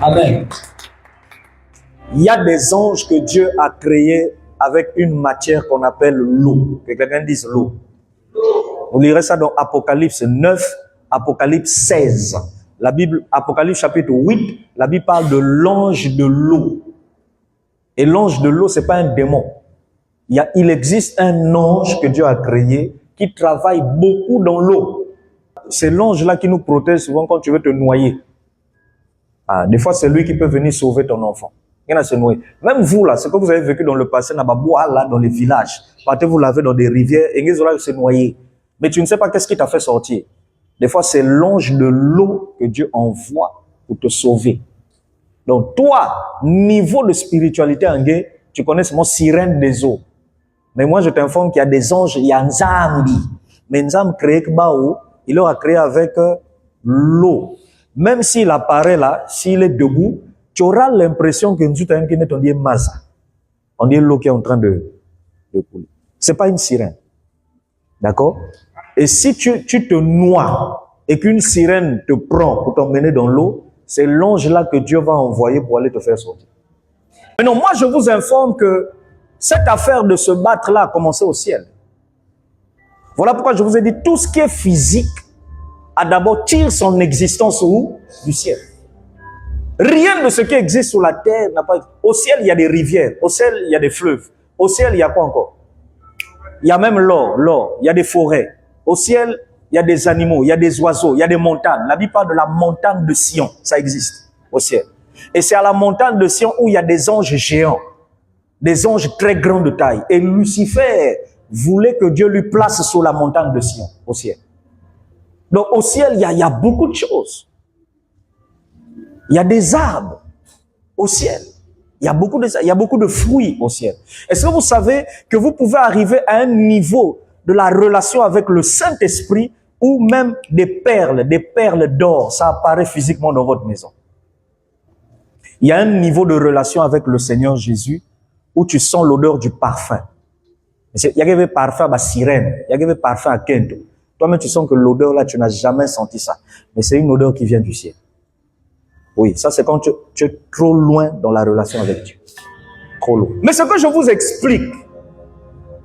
Amen. Il y a des anges que Dieu a créés avec une matière qu'on appelle l'eau. Que quelqu'un dise l'eau. Vous lirez ça dans Apocalypse 9, Apocalypse 16. La Bible, Apocalypse chapitre 8, la Bible parle de l'ange de l'eau. Et l'ange de l'eau, c'est pas un démon. Il existe un ange que Dieu a créé qui travaille beaucoup dans l'eau. C'est l'ange-là qui nous protège souvent quand tu veux te noyer. Ah, des fois, c'est lui qui peut venir sauver ton enfant. Il y en a se noyer. Même vous, là, ce que vous avez vécu dans le passé, là, dans les villages, partez vous laver dans des rivières, et ils ont se noyer. Mais tu ne sais pas qu'est-ce qui t'a fait sortir. Des fois, c'est l'ange de l'eau que Dieu envoie pour te sauver. Donc, toi, niveau de spiritualité en guerre, tu connais seulement sirène des eaux. Mais moi, je t'informe qu'il y a des anges, il y a Nzambi. Mais Nzambi créé que Bao, il l'aura créé avec l'eau. Même s'il apparaît là, s'il est debout, tu auras l'impression que nous sommes on dit Maza. On dit l'eau qui est en train de couler. C'est pas une sirène. D'accord? Et si tu te noies et qu'une sirène te prend pour t'emmener dans l'eau, c'est l'ange là que Dieu va envoyer pour aller te faire sortir. Mais non, moi je vous informe que cette affaire de se battre là a commencé au ciel. Voilà pourquoi je vous ai dit, tout ce qui est physique a d'abord tiré son existence où? Du ciel. Rien de ce qui existe sur la terre n'a pas... Au ciel, il y a des rivières. Au ciel, il y a des fleuves. Au ciel, il y a quoi encore? Il y a même l'or. Il y a des forêts. Au ciel, il y a des animaux, il y a des oiseaux, il y a des montagnes. La Bible parle de la montagne de Sion. Ça existe au ciel. Et c'est à la montagne de Sion où il y a des anges géants. Des anges très grands de taille. Et Lucifer voulait que Dieu lui place sur la montagne de Sion, au ciel. Donc au ciel, il y a beaucoup de choses. Il y a des arbres au ciel. Il y a beaucoup de fruits au ciel. Est-ce que vous savez que vous pouvez arriver à un niveau de la relation avec le Saint-Esprit ou même des perles d'or, ça apparaît physiquement dans votre maison. Il y a un niveau de relation avec le Seigneur Jésus où tu sens l'odeur du parfum. Il y a des parfums à sirène, il y a des parfums à kento. Toi-même, tu sens que l'odeur là, tu n'as jamais senti ça. Mais c'est une odeur qui vient du ciel. Oui, ça c'est quand tu es trop loin dans la relation avec Dieu. Trop loin. Mais ce que je vous explique,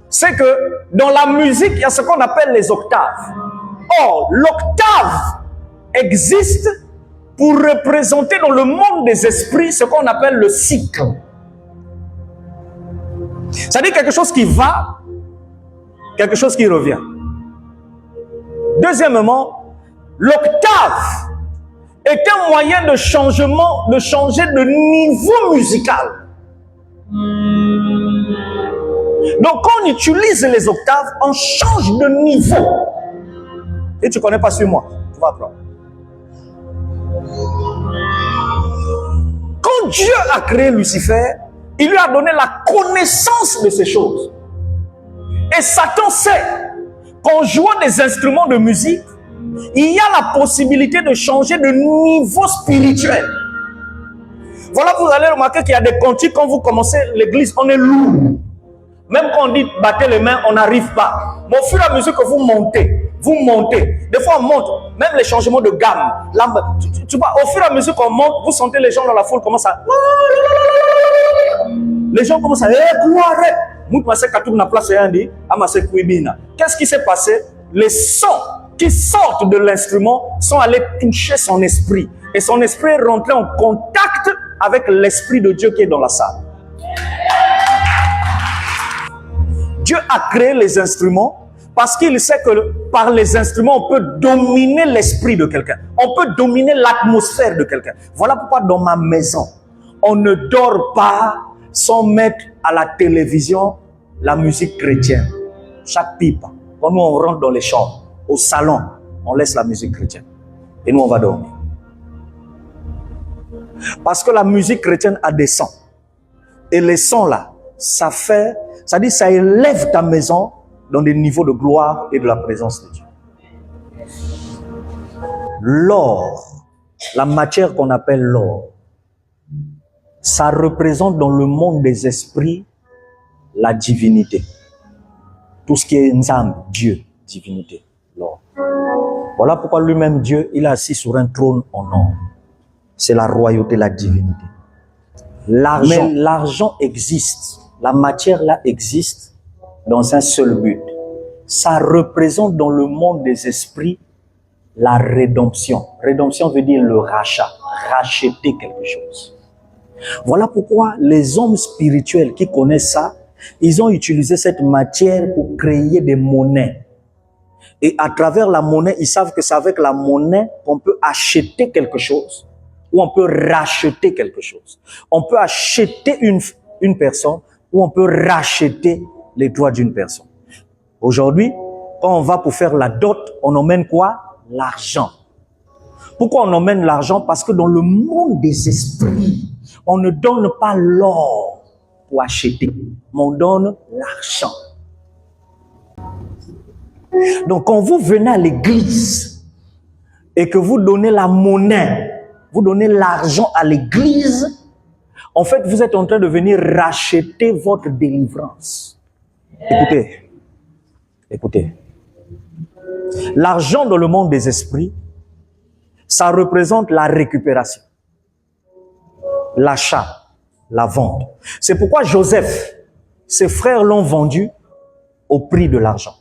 c'est que dans la musique, il y a ce qu'on appelle les octaves. Or, l'octave existe pour représenter dans le monde des esprits ce qu'on appelle le cycle. C'est-à-dire quelque chose qui va, quelque chose qui revient. Deuxièmement, l'octave est un moyen de changement, de changer de niveau musical. Donc, quand on utilise les octaves, on change de niveau. Et tu ne connais pas sur moi, tu vas apprendre. Quand Dieu a créé Lucifer, il lui a donné la connaissance de ces choses. Et Satan sait qu'en jouant des instruments de musique, il y a la possibilité de changer de niveau spirituel. Voilà, vous allez remarquer qu'il y a des cantiques, quand vous commencez l'église, on est lourd. Même quand on dit battez les mains, on n'arrive pas. Mais au fur et à mesure que vous montez, des fois on monte, même les changements de gamme. Tu vois, au fur et à mesure qu'on monte, vous sentez les gens dans la foule commencent à... Les gens commencent à... Qu'est-ce qui s'est passé? Les sons qui sortent de l'instrument sont allés toucher son esprit. Et son esprit est rentré en contact avec l'esprit de Dieu qui est dans la salle. Dieu a créé les instruments parce qu'il sait que par les instruments, on peut dominer l'esprit de quelqu'un. On peut dominer l'atmosphère de quelqu'un. Voilà pourquoi dans ma maison, on ne dort pas sans mettre à la télévision la musique chrétienne. Chaque pipe. Quand nous on rentre dans les chambres, au salon, on laisse la musique chrétienne. Et nous on va dormir. Parce que la musique chrétienne a des sons. Et les sons là, ça dit ça élève ta maison dans des niveaux de gloire et de la présence de Dieu. L'or, la matière qu'on appelle l'or, ça représente dans le monde des esprits la divinité. Tout ce qui est Nzambi, Dieu, divinité, l'or. Voilà pourquoi lui-même Dieu, il est assis sur un trône en or. c'est la royauté, la divinité. Mais l'argent existe. La matière là existe dans un seul but. Ça représente dans le monde des esprits la rédemption. Rédemption veut dire le rachat, racheter quelque chose. Voilà pourquoi les hommes spirituels qui connaissent ça, ils ont utilisé cette matière pour créer des monnaies. Et à travers la monnaie, ils savent que c'est avec la monnaie qu'on peut acheter quelque chose ou on peut racheter quelque chose. On peut acheter une personne ou on peut racheter les droits d'une personne. Aujourd'hui, quand on va pour faire la dot, on emmène quoi? L'argent. Pourquoi on emmène l'argent? Parce que dans le monde des esprits, on ne donne pas l'or pour acheter, mais on donne l'argent. Donc quand vous venez à l'église et que vous donnez la monnaie, vous donnez l'argent à l'église, en fait vous êtes en train de venir racheter votre délivrance. Écoutez. L'argent dans le monde des esprits, ça représente la récupération, l'achat, la vente. C'est pourquoi Joseph, ses frères l'ont vendu au prix de l'argent.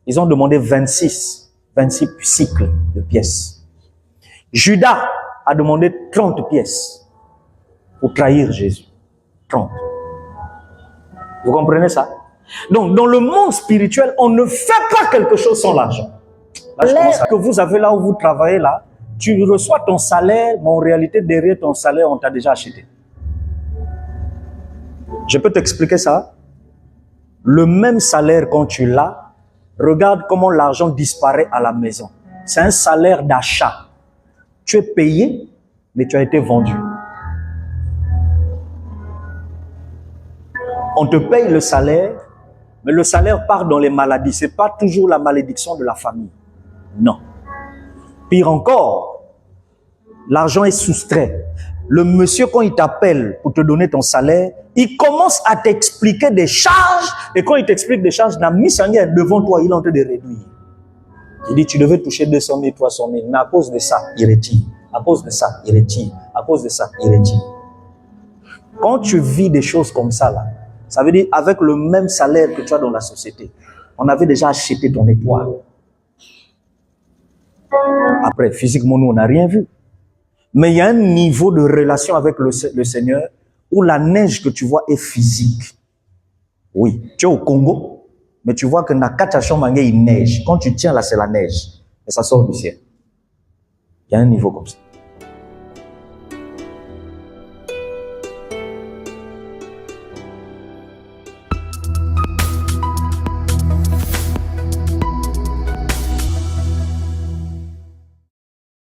Ils ont demandé 26 cycles de pièces. Judas a demandé 30 pièces pour trahir Jésus. 30. Vous comprenez ça? Donc, dans le monde spirituel, on ne fait pas quelque chose sans l'argent. Là, je commence à... que vous avez là où vous travaillez là, tu reçois ton salaire, mais en réalité, derrière ton salaire, on t'a déjà acheté. Je peux t'expliquer ça? Le même salaire quand tu l'as, regarde comment l'argent disparaît à la maison. C'est un salaire d'achat. Tu es payé, mais tu as été vendu. On te paye le salaire, mais le salaire part dans les maladies. Ce n'est pas toujours la malédiction de la famille. Non. Pire encore, l'argent est soustrait. Le monsieur, quand il t'appelle pour te donner ton salaire, il commence à t'expliquer des charges. Et quand il t'explique des charges, la mise en guerre devant toi, il est en train de réduire. Il dit, tu devais toucher 200 000, 300 000. Mais à cause de ça, il retire. À cause de ça, il retire. À cause de ça, il retire. Quand tu vis des choses comme ça, là, ça veut dire avec le même salaire que tu as dans la société, on avait déjà acheté ton étoile. Après, physiquement, nous, on n'a rien vu. Mais il y a un niveau de relation avec le Seigneur où la neige que tu vois est physique. Oui, tu es au Congo, mais tu vois que il neige. Quand tu tiens là, c'est la neige. Et ça sort du ciel. Il y a un niveau comme ça.